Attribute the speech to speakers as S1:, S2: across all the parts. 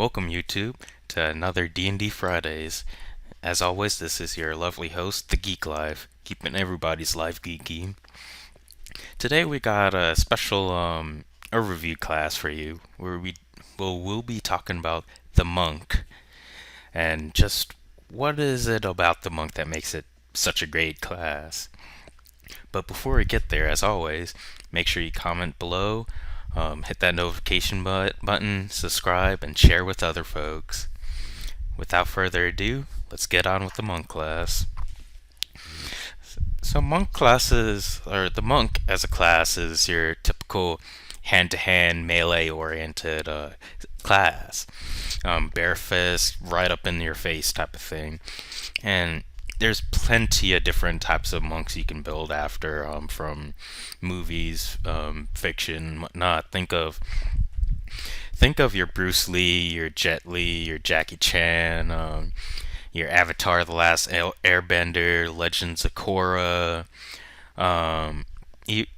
S1: Welcome YouTube to another D&D Fridays. As always, this is your lovely host, The Geek Life, keeping everybody's life geeky. Today we got a special overview class for you, where we'll be talking about the monk, and just what is it about the monk that makes it such a great class. But before we get there, as always, make sure you comment below, hit that notification button, subscribe, and share with other folks. Without further ado, let's get on with the monk class. So monk classes, or the monk as a class, is your typical hand-to-hand melee-oriented class. Bare fist, right up in your face type of thing. And there's plenty of different types of monks you can build after, from movies, fiction, and whatnot. Think of your Bruce Lee, your Jet Li, your Jackie Chan, your Avatar: The Last Airbender, Legends of Korra,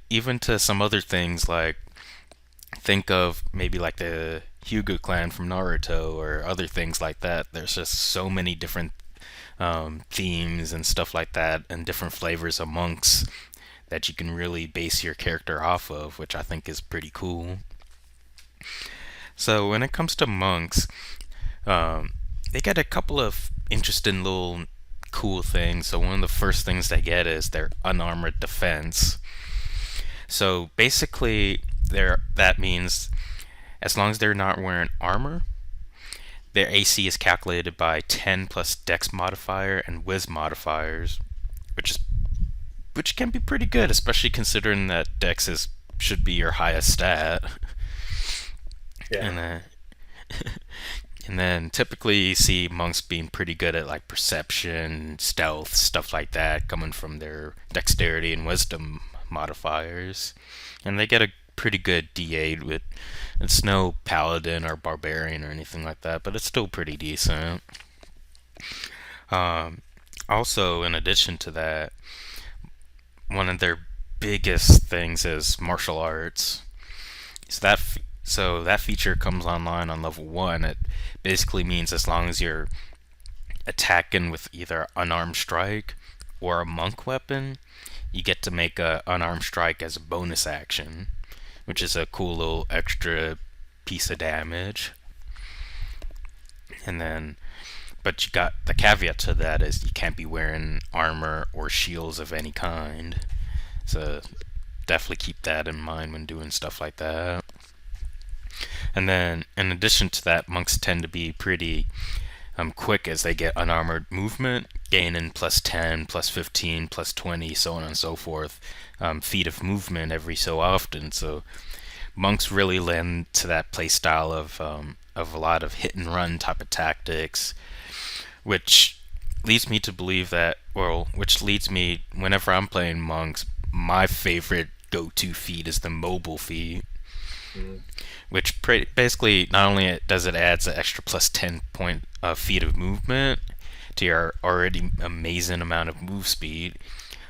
S1: even to some other things like think of maybe like the Hyuga clan from Naruto or other things like that. There's just so many different themes and stuff like that, and different flavors of monks that you can really base your character off of, which I think is pretty cool. So when it comes to monks, they get a couple of interesting little cool things. So one of the first things they get is their unarmored defense. So basically, that means as long as they're not wearing armor, their AC is calculated by 10 plus Dex modifier and Wiz modifiers, which can be pretty good, especially considering that Dex should be your highest stat.
S2: Yeah.
S1: And then typically you see monks being pretty good at like perception, stealth, stuff like that, coming from their dexterity and wisdom modifiers. And they get a pretty good D8 with it's no paladin or barbarian or anything like that, but it's still pretty decent. Also, in addition to that, one of their biggest things is martial arts. So that feature comes online on level 1. It basically means as long as you're attacking with either unarmed strike or a monk weapon, you get to make a unarmed strike as a bonus action, which is a cool little extra piece of damage. And then, but you got the caveat to that is you can't be wearing armor or shields of any kind. So definitely keep that in mind when doing stuff like that. And then, in addition to that, monks tend to be pretty quick as they get unarmored movement, gaining plus 10, plus 15, plus 20, so on and so forth, feet of movement every so often. So monks really lend to that playstyle of a lot of hit and run type of tactics, which leads me to believe that, which leads me, whenever I'm playing monks, my favorite go-to feat is the mobile feat,
S2: Mm.
S1: which basically not only does it adds an extra plus 10 point feet of movement to your already amazing amount of move speed,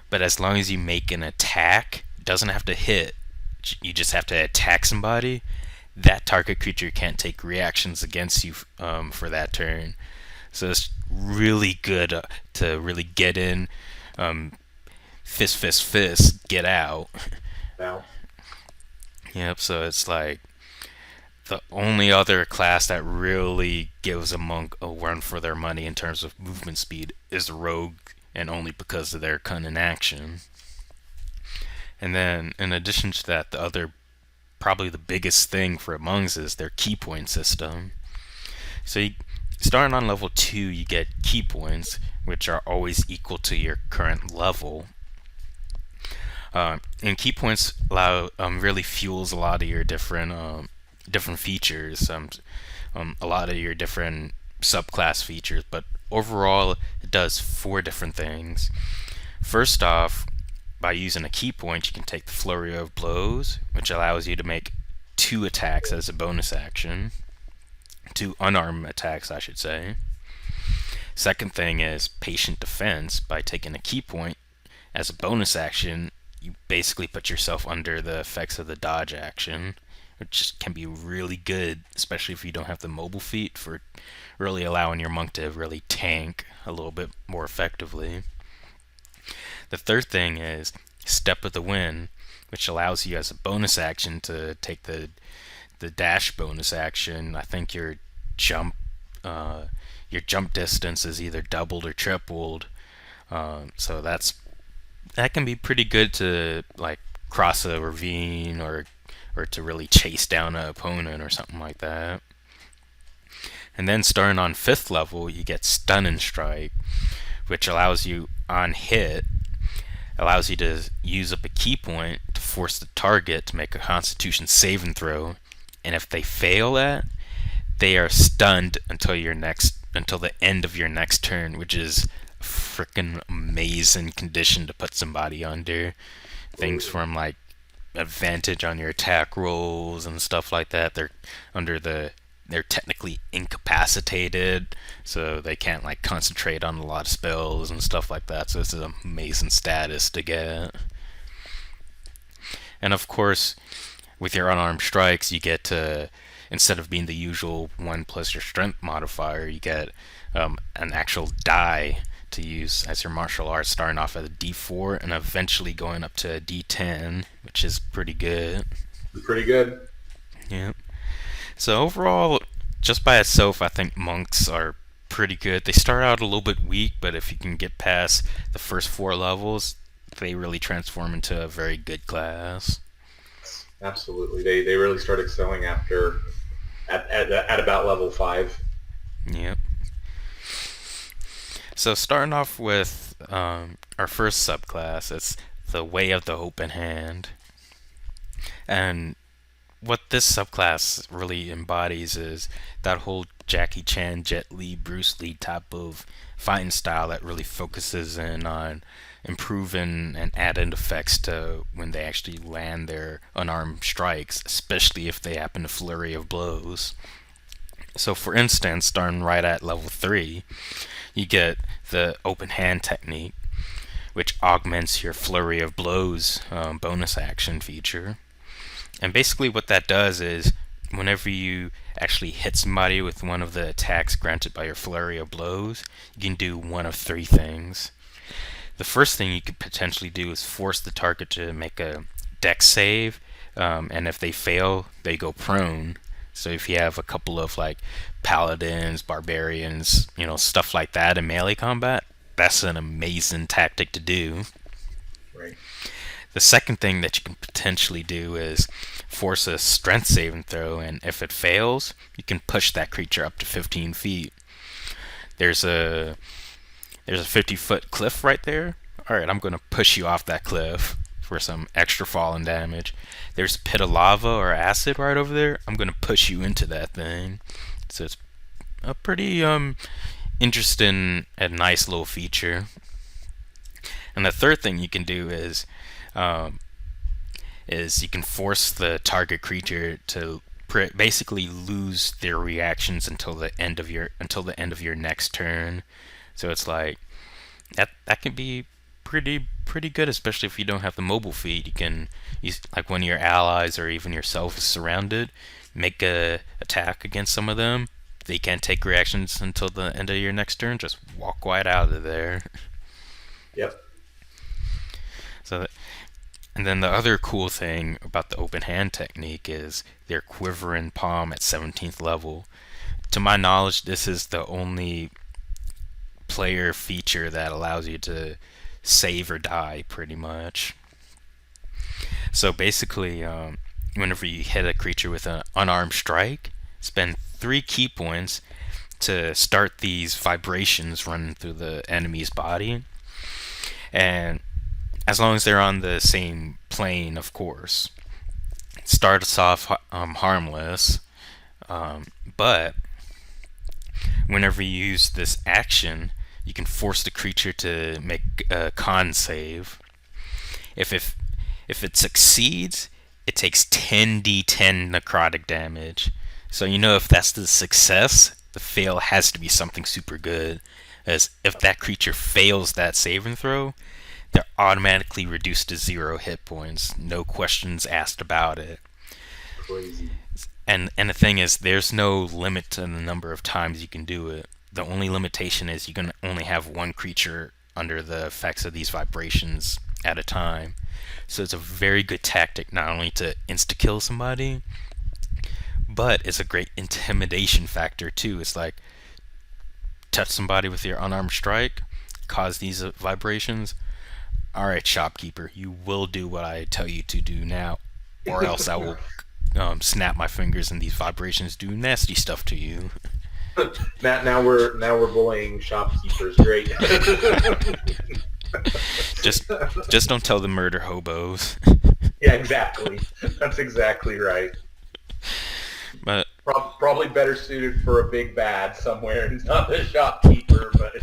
S1: but as long as you make an attack, it doesn't have to hit, you just have to attack somebody, that target creature can't take reactions against you for that turn. So it's really good to really get in, fist, fist, fist, get out.
S2: Now,
S1: Yep, so it's like the only other class that really gives a monk a run for their money in terms of movement speed is the rogue, and only because of their cunning action. And then, in addition to that, probably the biggest thing for monks is their key point system. So, starting on level 2, you get key points, which are always equal to your current level. And key points really fuels a lot of your different features, a lot of your different subclass features. But overall, it does 4 different things. First off, by using a key point, you can take the flurry of blows, which allows you to make 2 attacks as a bonus action, 2 unarmed attacks, I should say. Second thing is patient defense. By taking a key point as a bonus action, you basically put yourself under the effects of the dodge action, which can be really good, especially if you don't have the mobile feat, for really allowing your monk to really tank a little bit more effectively. The third thing is Step of the Wind, which allows you as a bonus action to take the dash bonus action. I think jump your jump distance is either doubled or tripled. So that can be pretty good to like cross a ravine or to really chase down an opponent or something like that. And then starting on 5th level, you get Stun and Strike, which allows you on hit, allows you to use up a key point to force the target to make a Constitution saving throw, and if they fail that, they are stunned until the end of your next turn, which is a freaking amazing condition to put somebody under. Things from like advantage on your attack rolls and stuff like that. They're technically incapacitated, so they can't like concentrate on a lot of spells and stuff like that. So this is an amazing status to get. And of course, with your unarmed strikes, you get to, instead of being the usual 1 plus your strength modifier, you get an actual die to use as your martial arts, starting off at a D4 and eventually going up to a D10, which is pretty good.
S2: Pretty good.
S1: Yeah. So overall, just by itself, I think monks are pretty good. They start out a little bit weak, but if you can get past the first 4 levels, they really transform into a very good class.
S2: Absolutely. They really start excelling at about level 5.
S1: Yep. So starting off with our first subclass, it's the Way of the Open Hand. And what this subclass really embodies is that whole Jackie Chan, Jet Li, Bruce Lee type of fighting style that really focuses in on improving and adding effects to when they actually land their unarmed strikes, especially if they happen to flurry of blows. So for instance, starting right at level 3, you get the open hand technique, which augments your flurry of blows bonus action feature. And basically what that does is, whenever you actually hit somebody with one of the attacks granted by your flurry of blows, you can do one of 3 things. The first thing you could potentially do is force the target to make a dex save, and if they fail, they go prone. So if you have a couple of like paladins, barbarians, stuff like that in melee combat, that's an amazing tactic to do.
S2: Right.
S1: The second thing that you can potentially do is force a strength saving throw, and if it fails, you can push that creature up to 15 feet. There's a 50-foot cliff right there. Alright, I'm going to push you off that cliff for some extra falling damage. There's a pit of lava or acid right over there. I'm going to push you into that thing. So it's a pretty interesting and nice little feature. And the third thing you can do is you can force the target creature to basically lose their reactions until the end of your next turn. So it's like that can be pretty good, especially if you don't have the mobile feat. You can use, like, one of your allies or even yourself is surrounded, make a attack against some of them. They can't take reactions until the end of your next turn. Just walk right out of there.
S2: Yep.
S1: And then the other cool thing about the open hand technique is their Quivering Palm at 17th level. To my knowledge, this is the only player feature that allows you to save or die, pretty much. So basically, whenever you hit a creature with an unarmed strike, spend 3 key points to start these vibrations running through the enemy's body. And as long as they're on the same plane, of course. It starts off harmless, but whenever you use this action, you can force the creature to make a con save. If it succeeds, it takes 10d10 necrotic damage. So if that's the success, the fail has to be something super good. As if that creature fails that saving throw, they're automatically reduced to 0 hit points. No questions asked about it.
S2: crazy.
S1: And the thing is, there's no limit to the number of times you can do it. The only limitation is you can only have one creature under the effects of these vibrations at a time. So it's a very good tactic not only to insta kill somebody, but it's a great intimidation factor too. It's like touch somebody with your unarmed strike, cause these vibrations. All right, shopkeeper, you will do what I tell you to do now, or else I will snap my fingers and these vibrations do nasty stuff to you.
S2: Now we're bullying shopkeepers. Great.
S1: Just just don't tell the murder hobos.
S2: Yeah, exactly. That's exactly right.
S1: But
S2: Probably better suited for a big bad somewhere, and not the shopkeeper. But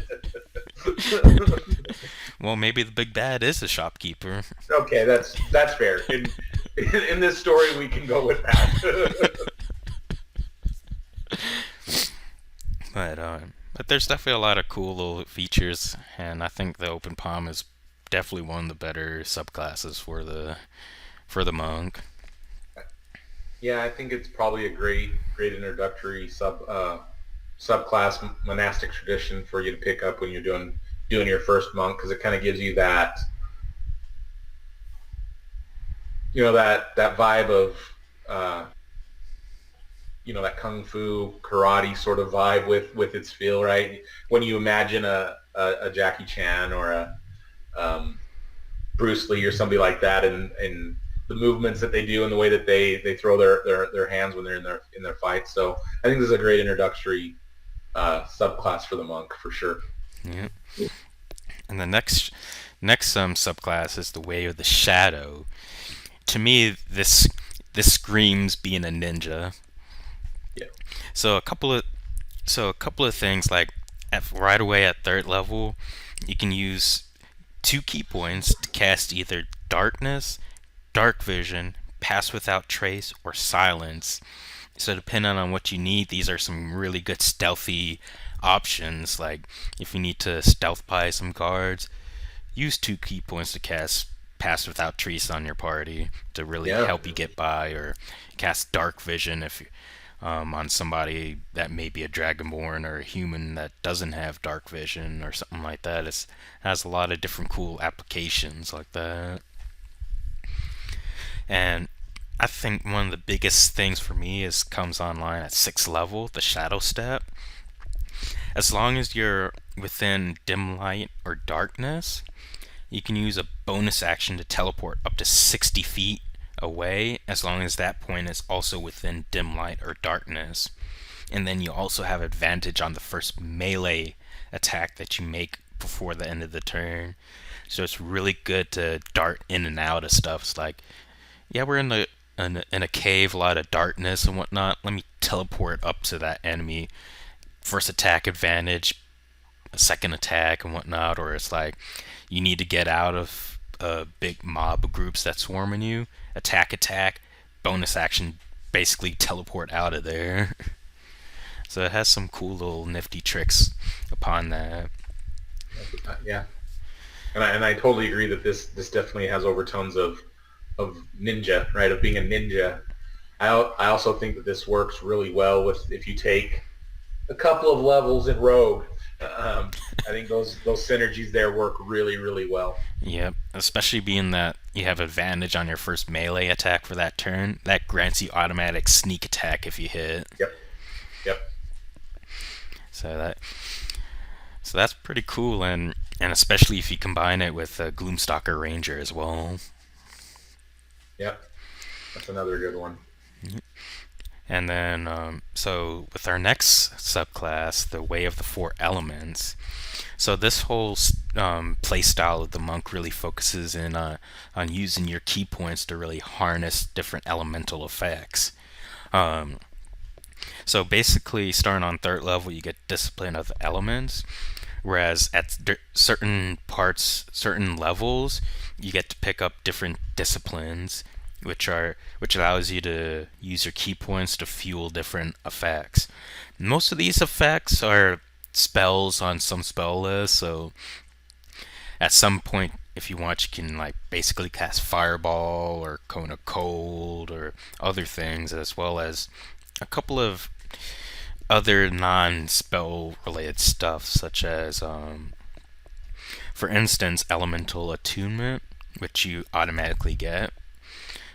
S1: well, maybe the big bad is a shopkeeper.
S2: okay, that's fair. In this story, we can go with that.
S1: But there's definitely a lot of cool little features, and I think the open palm is definitely one of the better subclasses for the monk.
S2: Yeah, I think it's probably a great introductory subclass monastic tradition for you to pick up when you're doing your first monk, because it kind of gives you that, that vibe of uh, that kung fu karate sort of vibe with its feel, right? When you imagine a Jackie Chan or a Bruce Lee or somebody like that, and the movements that they do and the way that they throw their hands when they're in their fights. So I think this is a great introductory subclass for the monk for sure.
S1: Yeah. And the next subclass is the Way of the Shadow. To me, this screams being a ninja.
S2: Yeah.
S1: So a couple of things, like right away at third level, you can use 2 key points to cast either Darkness, Dark Vision, Pass Without Trace, or Silence. So depending on what you need, these are some really good stealthy options. Like if you need to stealth by some guards, use 2 key points to cast Pass Without Trace on your party to really
S2: Yeah.
S1: help you get by, or cast Dark Vision if on somebody that may be a dragonborn or a human that doesn't have dark vision or something like that. It has a lot of different cool applications like that. And I think one of the biggest things for me is comes online at 6th level, the Shadow Step. As long as you're within dim light or darkness, you can use a bonus action to teleport up to 60 feet away, as long as that point is also within dim light or darkness. And then you also have advantage on the first melee attack that you make before the end of the turn. So it's really good to dart in and out of stuff. It's like, yeah, we're in a cave, a lot of darkness and whatnot. Let me teleport up to that enemy. First attack advantage, a second attack and whatnot. Or it's like you need to get out of big mob groups that swarming you. Attack, bonus action, basically teleport out of there. So it has some cool little nifty tricks upon that.
S2: Yeah, and I totally agree that this definitely has overtones of ninja, right? Of being a ninja. I also think that this works really well with if you take a couple of levels in Rogue. I think those synergies there work really, really well.
S1: Yep, especially being that you have advantage on your first melee attack for that turn. That grants you automatic sneak attack if you hit.
S2: Yep. Yep.
S1: So that so that's pretty cool, and especially if you combine it with Gloomstalker Ranger as well.
S2: Yep. That's another good one.
S1: And then, so with our next subclass, the Way of the Four Elements. So this whole play style of the monk really focuses in on using your key points to really harness different elemental effects. So basically, starting on third level, you get Discipline of the Elements, whereas at certain parts, certain levels, you get to pick up different disciplines, which allows you to use your key points to fuel different effects. Most of these effects are spells on some spell lists, so at some point if you want, you can like basically cast Fireball or Cone of Cold or other things, as well as a couple of other non-spell related stuff, such as, for instance, Elemental Attunement, which you automatically get.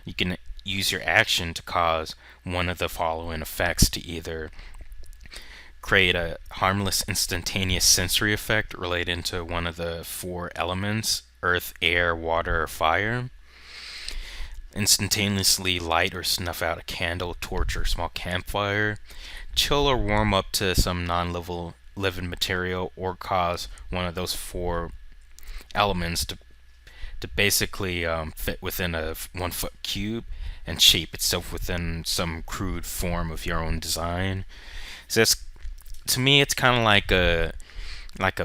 S1: You can use your action to cause one of the following effects to either create a harmless instantaneous sensory effect related to one of the four elements: earth, air, water, or fire. Instantaneously light or snuff out a candle, torch, or small campfire. Chill or warm up to some non-level living material, or cause one of those four elements to basically fit within a 1 foot cube and shape itself within some crude form of your own design. So it's, to me, it's kind of like a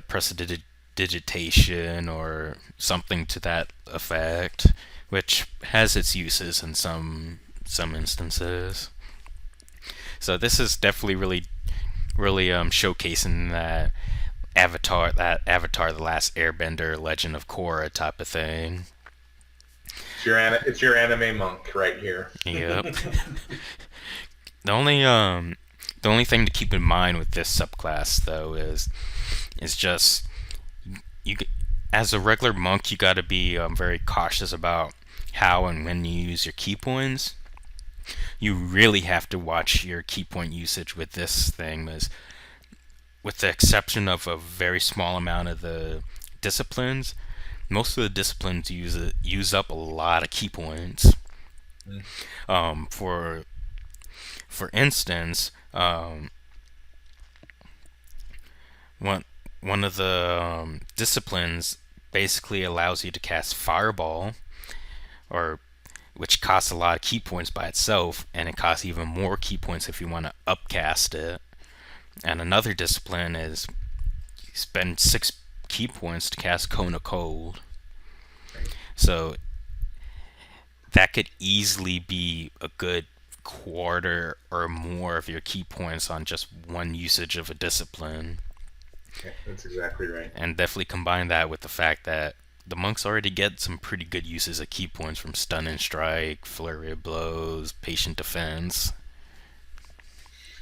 S1: prestidigitation or something to that effect, which has its uses in some instances. So this is definitely really showcasing that Avatar: The Last Airbender, Legend of Korra type of thing.
S2: It's your anime monk right here.
S1: Yep. The only thing to keep in mind with this subclass though is just you, as a regular monk, you got to be very cautious about how and when you use your key points. You really have to watch your key point usage with this thing, as with the exception of a very small amount of the disciplines, most of the disciplines use up a lot of key points.
S2: Mm.
S1: For instance, one of the disciplines basically allows you to cast Fireball, or which costs a lot of key points by itself, and it costs even more key points if you want to upcast it. And another discipline is you spend 6 key points to cast Cone of Cold.
S2: Right.
S1: So that could easily be a good quarter or more of your key points on just one usage of a discipline.
S2: Yeah, that's exactly right.
S1: And definitely combine that with the fact that the monks already get some pretty good uses of key points from Stun and Strike, Flurry of Blows, Patient Defense.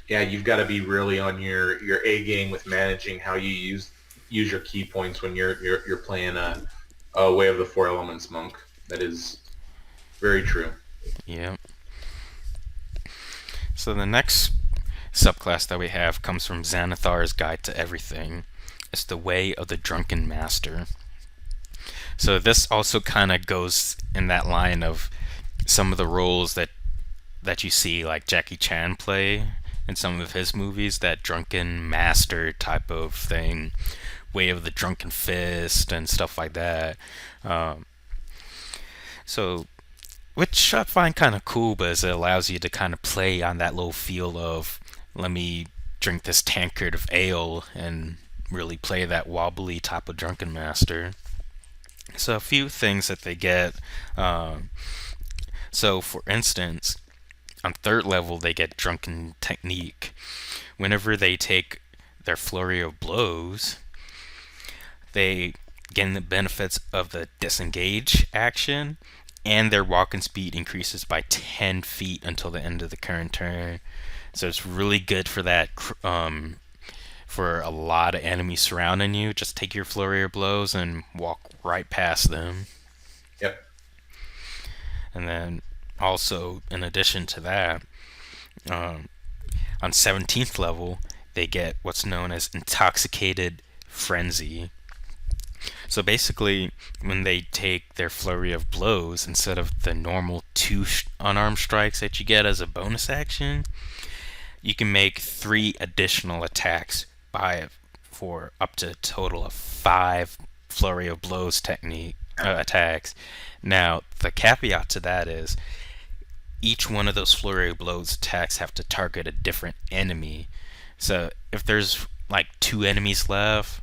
S2: Yeah, you've got to be really on your A game with managing how you use your key points when you're playing a Way of the Four Elements monk. That is very true.
S1: Yeah. So the next subclass that we have comes from Xanathar's Guide to Everything. It's the Way of the Drunken Master. So this also kind of goes in that line of some of the roles that you see like Jackie Chan play in some of his movies, that drunken master type of thing, Way of the Drunken Fist and stuff like that. So, which I find kind of cool, because it allows you to kind of play on that little feel of, let me drink this tankard of ale and really play that wobbly type of drunken master. So a few things that they get. So for instance, on 3rd level they get Drunken Technique. Whenever they take their Flurry of Blows, they gain the benefits of the disengage action, and their walking speed increases by 10 feet until the end of the current turn. So it's really good for that, for a lot of enemies surrounding you. Just take your Flurry of Blows and walk right past them.
S2: Yep.
S1: And then also, in addition to that, on 17th level, they get what's known as Intoxicated Frenzy. So basically, when they take their Flurry of Blows, instead of the normal 2 unarmed strikes that you get as a bonus action, you can make 3 additional attacks for up to a total of 5 Flurry of Blows attacks. Now, the caveat to that is each one of those Flurry of Blows attacks have to target a different enemy. So if there's like 2 enemies left,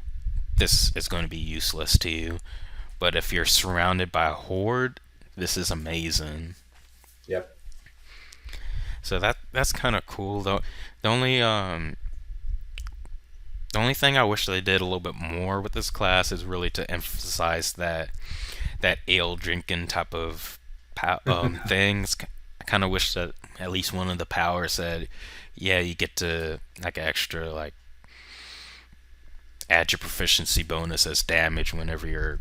S1: this is going to be useless to you. But if you're surrounded by a horde, this is amazing.
S2: Yep.
S1: So that's kind of cool. Though the only thing I wish they did a little bit more with this class is really to emphasize that that ale drinking type of things. I kind of wish that at least one of the powers said, yeah, you get to like extra like add your proficiency bonus as damage whenever you're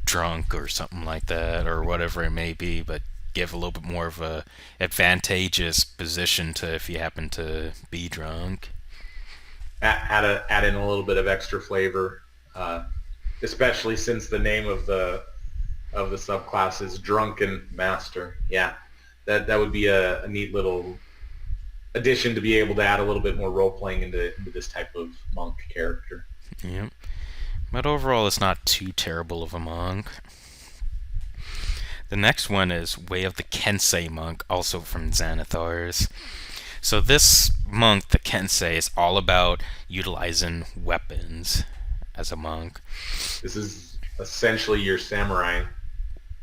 S1: drunk or something like that, or whatever it may be, but give a little bit more of a advantageous position to if you happen to be drunk.
S2: Add in a little bit of extra flavor, especially since the name of the subclass is Drunken Master. Yeah, that would be a neat little addition to be able to add a little bit more role playing into this type of monk character.
S1: Yep. But overall, it's not too terrible of a monk. The next one is Way of the Kensei Monk, also from Xanathars. So this monk, the Kensei, is all about utilizing weapons as a monk.
S2: This is essentially your samurai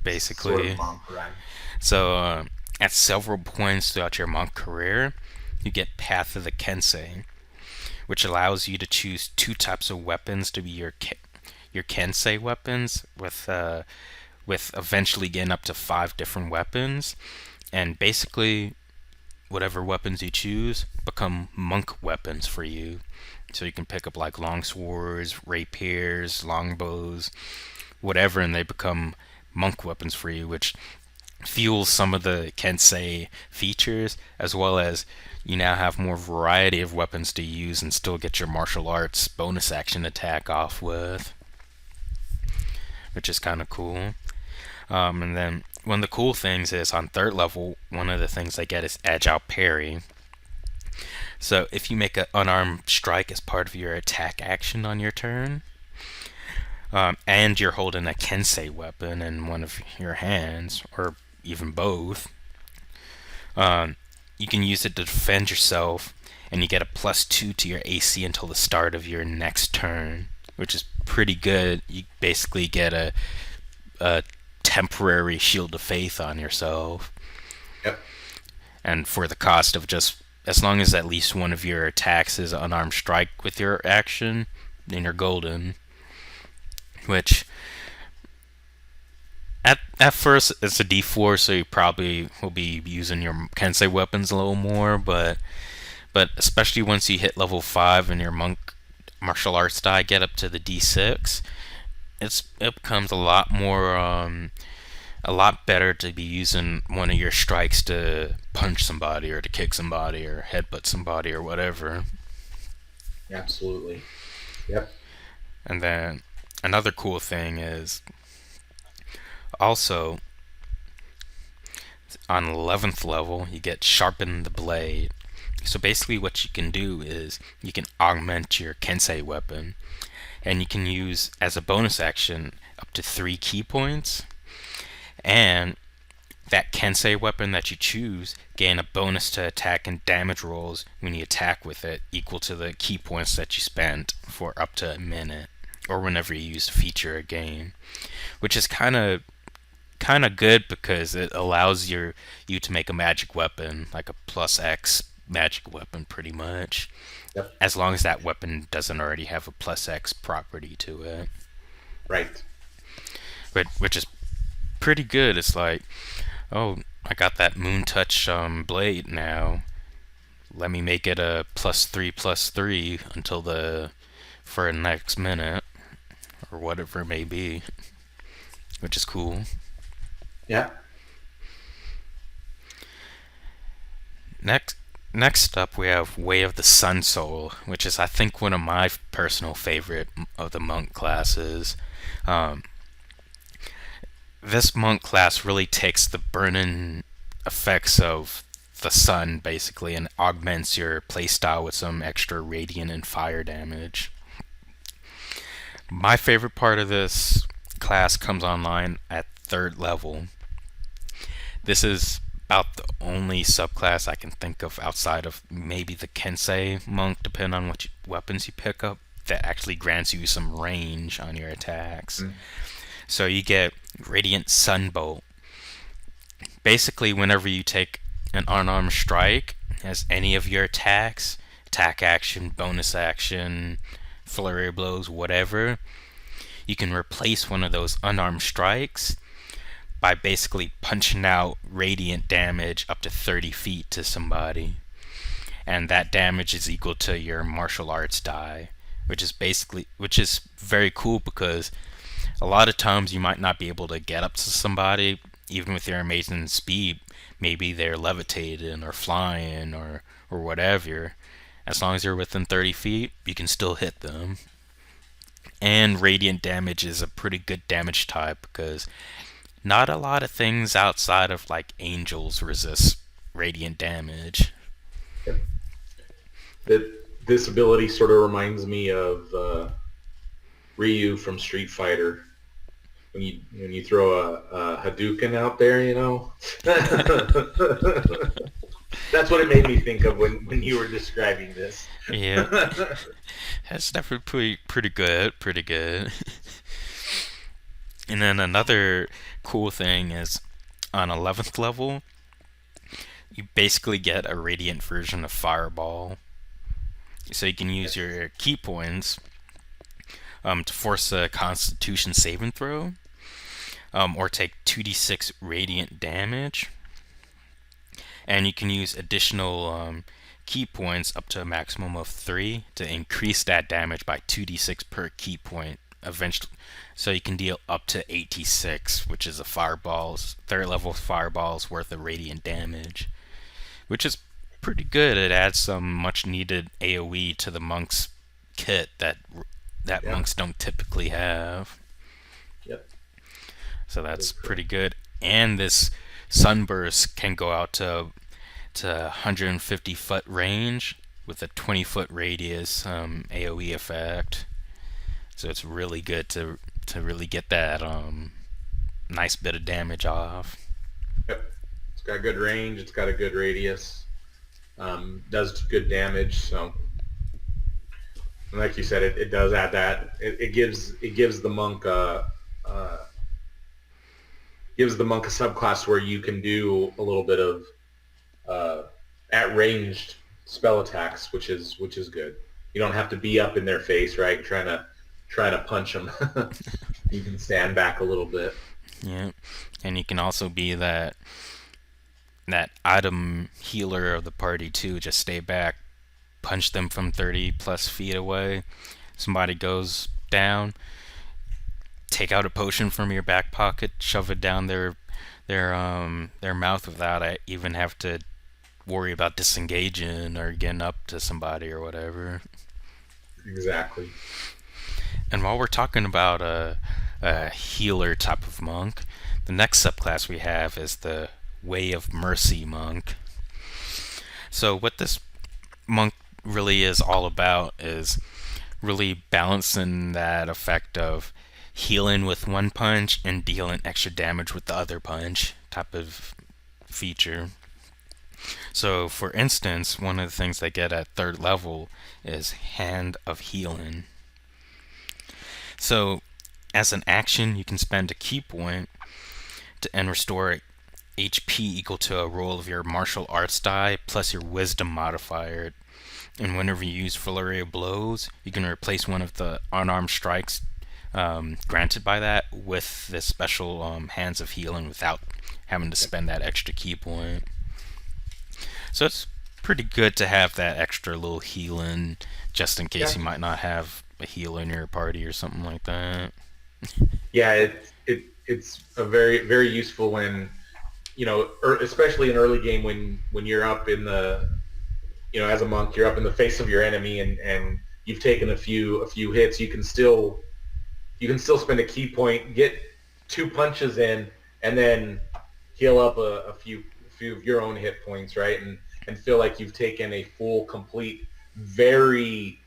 S1: basically.
S2: Sort of monk, right?
S1: So at several points throughout your monk career, you get Path of the Kensei, which allows you to choose two types of weapons to be your Kensei weapons, with eventually getting up to 5 different weapons, and basically whatever weapons you choose become monk weapons for you. So you can pick up like long swords, rapiers, longbows, whatever, and they become monk weapons for you, which fuels some of the Kensei features, as well as you now have more variety of weapons to use and still get your martial arts bonus action attack off with, which is kind of cool. And then one of the cool things is on 3rd level, one of the things I get is Agile Parry. So if you make an unarmed strike as part of your attack action on your turn, and you're holding a Kensei weapon in one of your hands, or even both, you can use it to defend yourself, and you get a +2 to your AC until the start of your next turn, which is pretty good. You basically get a temporary shield of faith on yourself.
S2: Yep.
S1: And for the cost of just, as long as at least one of your attacks is an unarmed strike with your action, then you're golden. Which at first it's a D4, so you probably will be using your Kensei weapons a little more, but especially once you hit level 5 and your monk martial arts die get up to the D6, it becomes a lot more a lot better to be using one of your strikes to punch somebody or to kick somebody or headbutt somebody or whatever.
S2: Absolutely. Yep.
S1: And then another cool thing is also on 11th level you get Sharpen the Blade. So basically what you can do is you can augment your Kensei weapon, and you can use as a bonus action up to 3 key points, and that Kensei weapon that you choose gain a bonus to attack and damage rolls when you attack with it equal to the key points that you spent for up to a minute, or whenever you use a feature again, which is kind of good because it allows you to make a magic weapon, like a +X magic weapon pretty much.
S2: Yep.
S1: As long as that weapon doesn't already have a +X property to it.
S2: Right.
S1: Which is pretty good. It's like, oh, I got that Moon Touch blade now. Let me make it a +3/+3 for the next minute, or whatever it may be, which is cool.
S2: Yeah.
S1: Next up, we have Way of the Sun Soul, which is, I think, one of my personal favorite of the monk classes. This monk class really takes the burning effects of the sun, basically, and augments your playstyle with some extra radiant and fire damage. My favorite part of this class comes online at 3rd level. This is about the only subclass I can think of outside of maybe the Kensei monk, depending on what weapons you pick up, that actually grants you some range on your attacks. So you get Radiant Sunbolt. Basically, whenever you take an unarmed strike as any of your attacks, attack action, bonus action, flurry of blows, whatever, you can replace one of those unarmed strikes by basically punching out radiant damage up to 30 feet to somebody. And that damage is equal to your martial arts die, which is very cool because a lot of times you might not be able to get up to somebody even with your amazing speed. Maybe they're levitating or flying or whatever. As long as you're within 30 feet, you can still hit them. And radiant damage is a pretty good damage type because not a lot of things outside of like angels resist radiant damage.
S2: Yep. This ability sort of reminds me of Ryu from Street Fighter. When you throw a Hadouken out there, you know. That's what it made me think of when you were describing this.
S1: Yeah, that's definitely pretty good, pretty good. And then another cool thing is on 11th level, you basically get a radiant version of Fireball. So you can use your key points to force a Constitution saving throw, or take 2d6 radiant damage. And you can use additional key points up to a maximum of 3 to increase that damage by 2d6 per key point eventually. So you can deal up to 86, which is a fireball's third level fireball's worth of radiant damage, which is pretty good. It adds some much needed AoE to the monk's kit that monks don't typically have.
S2: Yep.
S1: So that's pretty good. And this sunburst can go out to 150 foot range with a 20-foot radius AoE effect. So it's really good to really get that nice bit of damage off.
S2: Yep. It's got good range. It's got a good radius. Does good damage. So, and like you said, it does add that. It gives the monk gives the monk a subclass where you can do a little bit of at ranged spell attacks, which is good. You don't have to be up in their face, right? Trying to punch them. You can stand back a little bit.
S1: Yeah, and you can also be that item healer of the party too. Just stay back, punch them from 30 plus feet away. Somebody goes down, take out a potion from your back pocket, shove it down their mouth without even have to worry about disengaging or getting up to somebody or whatever.
S2: Exactly.
S1: And while we're talking about a healer type of monk, the next subclass we have is the Way of Mercy monk. So what this monk really is all about is really balancing that effect of healing with one punch and dealing extra damage with the other punch type of feature. So for instance, one of the things they get at 3rd level is Hand of Healing. So as an action, you can spend a key point and restore HP equal to a roll of your martial arts die plus your wisdom modifier. And whenever you use Flurry of Blows, you can replace one of the unarmed strikes granted by that with this special Hands of Healing without having to spend that extra key point. So it's pretty good to have that extra little healing just in case you might not have a healer in your party or something like that.
S2: Yeah, it's a very, very useful when, especially in early game when you're up in the, as a monk, you're up in the face of your enemy and you've taken a few hits. You can still spend a key point, get 2 punches in, and then heal up a few of your own hit points, right? And feel like you've taken a full, complete, very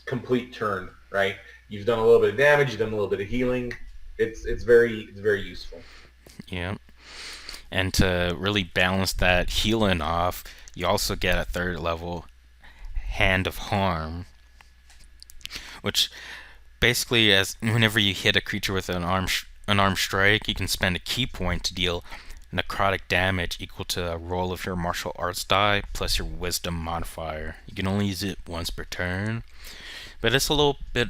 S2: complete turn, right? You've done a little bit of damage, you've done a little bit of healing. It's very useful.
S1: Yeah. And to really balance that healing off, you also get a 3rd level Hand of Harm, which basically, as whenever you hit a creature with an unarmed strike, you can spend a key point to deal necrotic damage equal to a roll of your martial arts die plus your wisdom modifier. You can only use it once per turn, but it's a little bit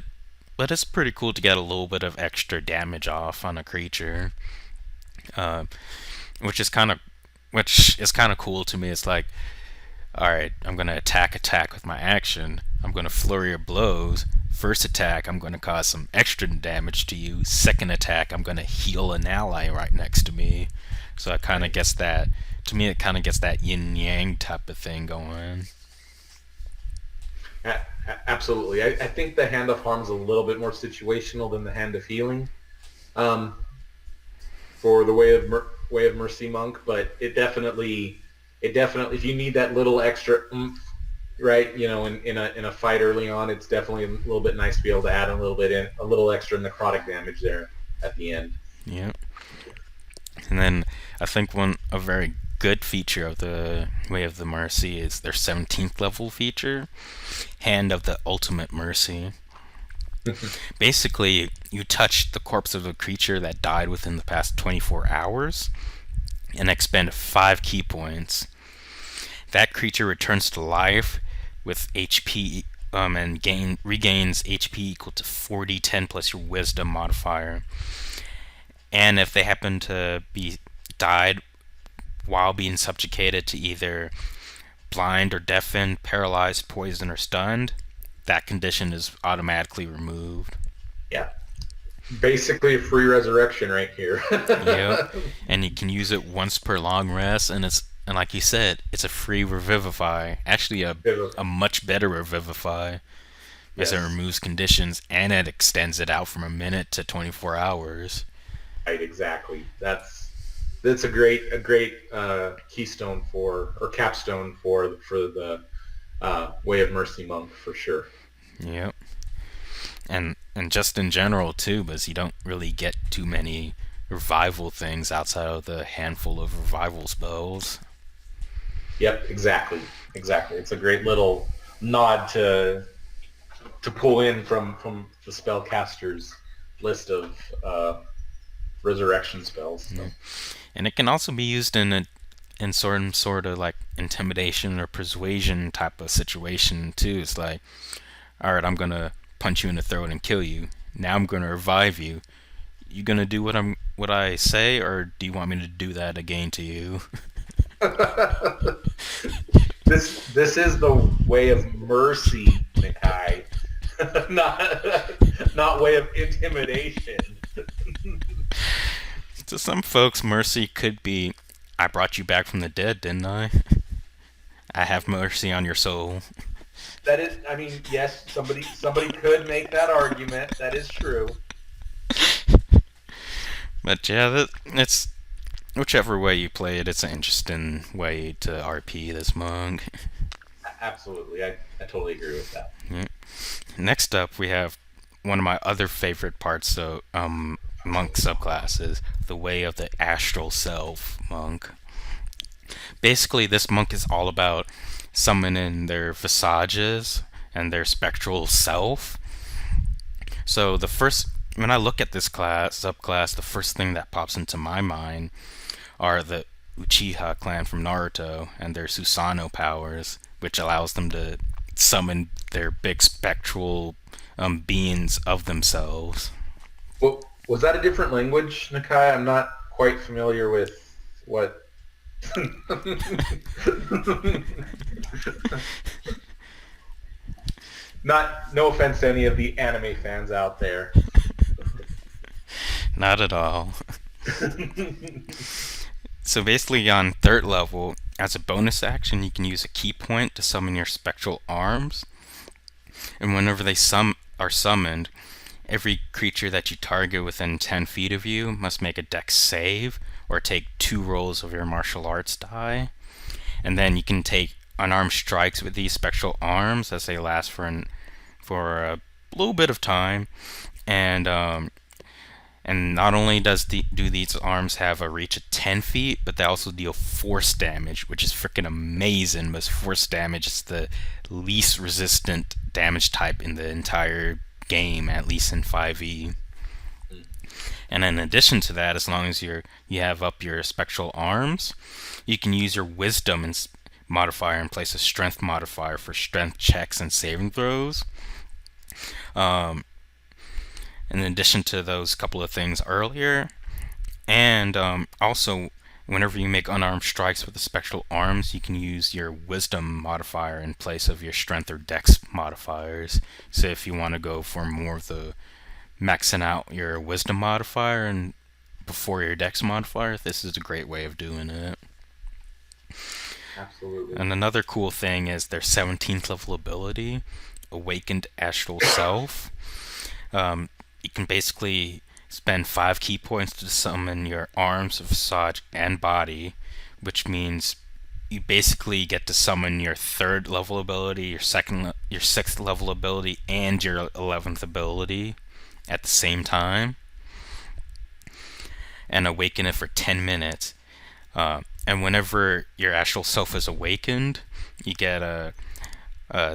S1: but it's pretty cool to get a little bit of extra damage off on a creature, uh, which is kind of cool to me. It's like, all right, I'm gonna attack with my action. I'm gonna flurry of blows. First attack, I'm gonna cause some extra damage to you. Second attack, I'm gonna heal an ally right next to me. So it kind of
S2: Right.
S1: gets that. To me, it kind of gets that yin yang type of thing going.
S2: Absolutely. I think the Hand of Harm is a little bit more situational than the Hand of Healing um, for the Way of Mercy monk, but it definitely, if you need that little extra oomph, right, in a fight early on, it's definitely a little bit nice to be able to add a little extra necrotic damage there at the end.
S1: Yeah. And then I think a very good feature of the Way of the Mercy is their 17th level feature, Hand of the Ultimate Mercy. Basically, you touch the corpse of a creature that died within the past 24 hours and expend 5 key points. That creature returns to life with HP and regains HP equal to 40/10 plus your Wisdom modifier. And if they happen to be died while being subjugated to either blind or deafened, paralyzed, poisoned, or stunned, that condition is automatically removed.
S2: Yeah. Basically a free resurrection right here.
S1: Yep. And you can use it once per long rest, and like you said, it's a free revivify. Actually, a much better revivify, as it
S2: Yes.
S1: removes conditions and it extends it out from a minute to 24 hours.
S2: Right, exactly. That's a great keystone for or capstone for the Way of Mercy monk for sure.
S1: Yep. And just in general too, because you don't really get too many revival things outside of the handful of revival spells.
S2: Yep, exactly. It's a great little nod to pull in from the spellcaster's list of resurrection spells. So.
S1: Yeah. And it can also be used in sort of like intimidation or persuasion type of situation too. It's like, all right, I'm gonna punch you in the throat and kill you. Now I'm gonna revive you. You gonna do what I say, or do you want me to do that again to you?
S2: This is the Way of Mercy, Nikai. Not way of intimidation.
S1: To some folks, mercy could be, I brought you back from the dead, didn't I? I have mercy on your soul.
S2: That is, I mean, yes, somebody could make that argument. That is true.
S1: But yeah, it's whichever way you play it, it's an interesting way to RP this monk.
S2: Absolutely, I totally agree with that.
S1: Yeah. Next up, we have one of my other favorite parts of monk subclasses, the Way of the Astral Self monk. Basically, this monk is all about summoning their visages and their spectral self. So when I look at this subclass, the first thing that pops into my mind are the Uchiha clan from Naruto and their Susanoo powers, which allows them to summon their big spectral beings of themselves.
S2: Well, was that a different language, Nakai? I'm not quite familiar with what. Not, no offense to any of the anime fans out there.
S1: Not at all. So basically, on third level, as a bonus action, you can use a key point to summon your spectral arms. And whenever they are summoned, every creature that you target within 10 feet of you must make a dex save or take 2 rolls of your martial arts die. And then you can take unarmed strikes with these spectral arms as they last for a little bit of time. And not only do these arms have a reach of 10 feet, but they also deal force damage, which is freaking amazing, because force damage is the least resistant damage type in the entire game, at least in 5e. And in addition to that, as long as you have up your spectral arms, you can use your wisdom modifier and place a strength modifier for strength checks and saving throws. Um, in addition to those couple of things earlier. And also, whenever you make unarmed strikes with the spectral arms, you can use your wisdom modifier in place of your strength or dex modifiers. So if you want to go for more of the maxing out your wisdom modifier and before your dex modifier, this is a great way of doing it.
S2: Absolutely.
S1: And another cool thing is their 17th level ability, Awakened Astral Self. You can basically spend 5 key points to summon your arms, visage, and body, which means you basically get to summon your 3rd level ability, your 6th level ability, and your 11th ability at the same time, and awaken it for 10 minutes. And whenever your astral self is awakened, you get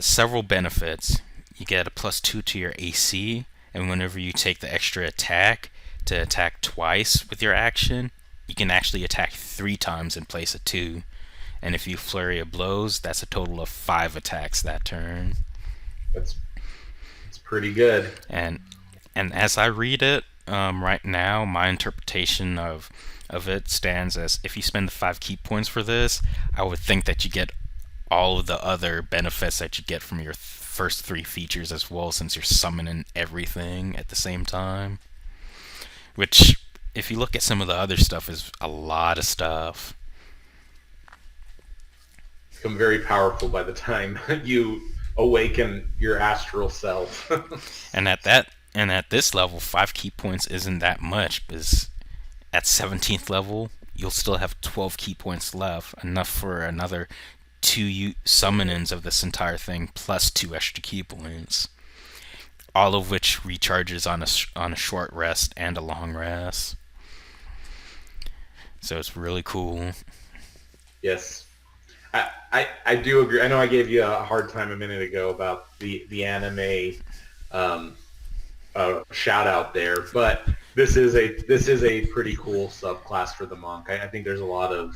S1: several benefits. You get a +2 to your AC, and whenever you take the extra attack to attack twice with your action, you can actually attack 3 times in place of 2. And if you flurry of blows, that's a total of 5 attacks that turn.
S2: That's pretty good.
S1: And as I read it right now, my interpretation of it stands as if you spend the 5 key points for this, I would think that you get all of the other benefits that you get from your first 3 features as well, since you're summoning everything at the same time. Which, if you look at some of the other stuff, is a lot of stuff.
S2: Become very powerful by the time you awaken your astral self.
S1: And at this level, 5 key points isn't that much, because at 17th level, you'll still have 12 key points left, enough for another 2 summonings of this entire thing, plus 2 extra key points, all of which recharges on a short rest and a long rest. So it's really cool.
S2: Yes. I do agree. I know I gave you a hard time a minute ago about the anime shout out there, but this is a pretty cool subclass for the monk. I think there's a lot of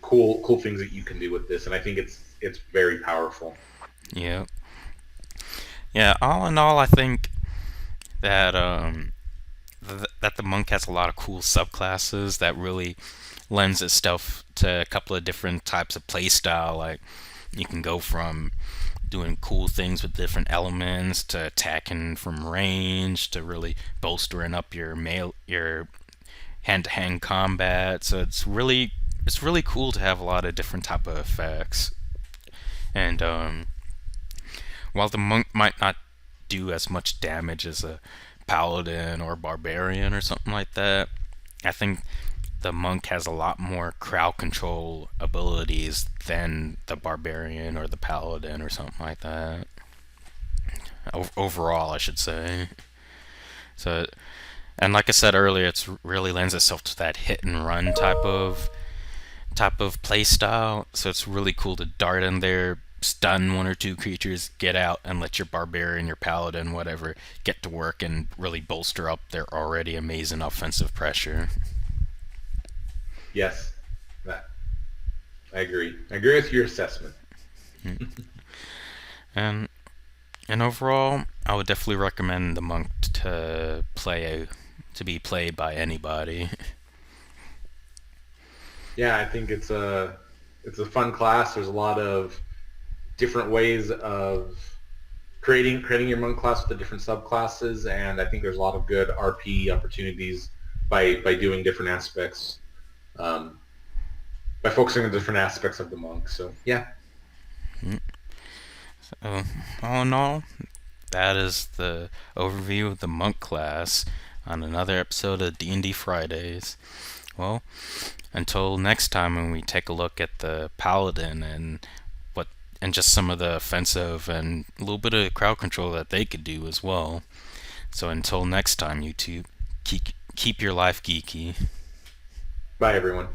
S2: cool things that you can do with this, and I think it's very powerful.
S1: Yeah. Yeah, all in all, I think that that the monk has a lot of cool subclasses that really lends itself to a couple of different types of playstyle. Like, you can go from doing cool things with different elements to attacking from range to really bolstering up your hand-to-hand combat. So it's really cool to have a lot of different type of effects. And while the monk might not do as much damage as a paladin or barbarian or something like that, I think the monk has a lot more crowd control abilities than the barbarian or the paladin or something like that. Overall, I should say. So, and like I said earlier, it really lends itself to that hit and run type of play style. So it's really cool to dart in there, stun 1 or 2 creatures, get out, and let your barbarian, your paladin, whatever, get to work and really bolster up their already amazing offensive pressure.
S2: Yes, I agree. I agree with your assessment.
S1: And overall, I would definitely recommend the monk to be played by anybody.
S2: Yeah, I think it's a fun class. There's a lot of different ways of creating your monk class with the different subclasses, and I think there's a lot of good RP opportunities by doing different aspects, by focusing on different aspects of the monk. So yeah.
S1: So, all in all, that is the overview of the monk class on another episode of D&D Fridays. Well, until next time when we take a look at the paladin and just some of the offensive and a little bit of crowd control that they could do as well. So until next time, YouTube, keep your life geeky.
S2: Bye, everyone.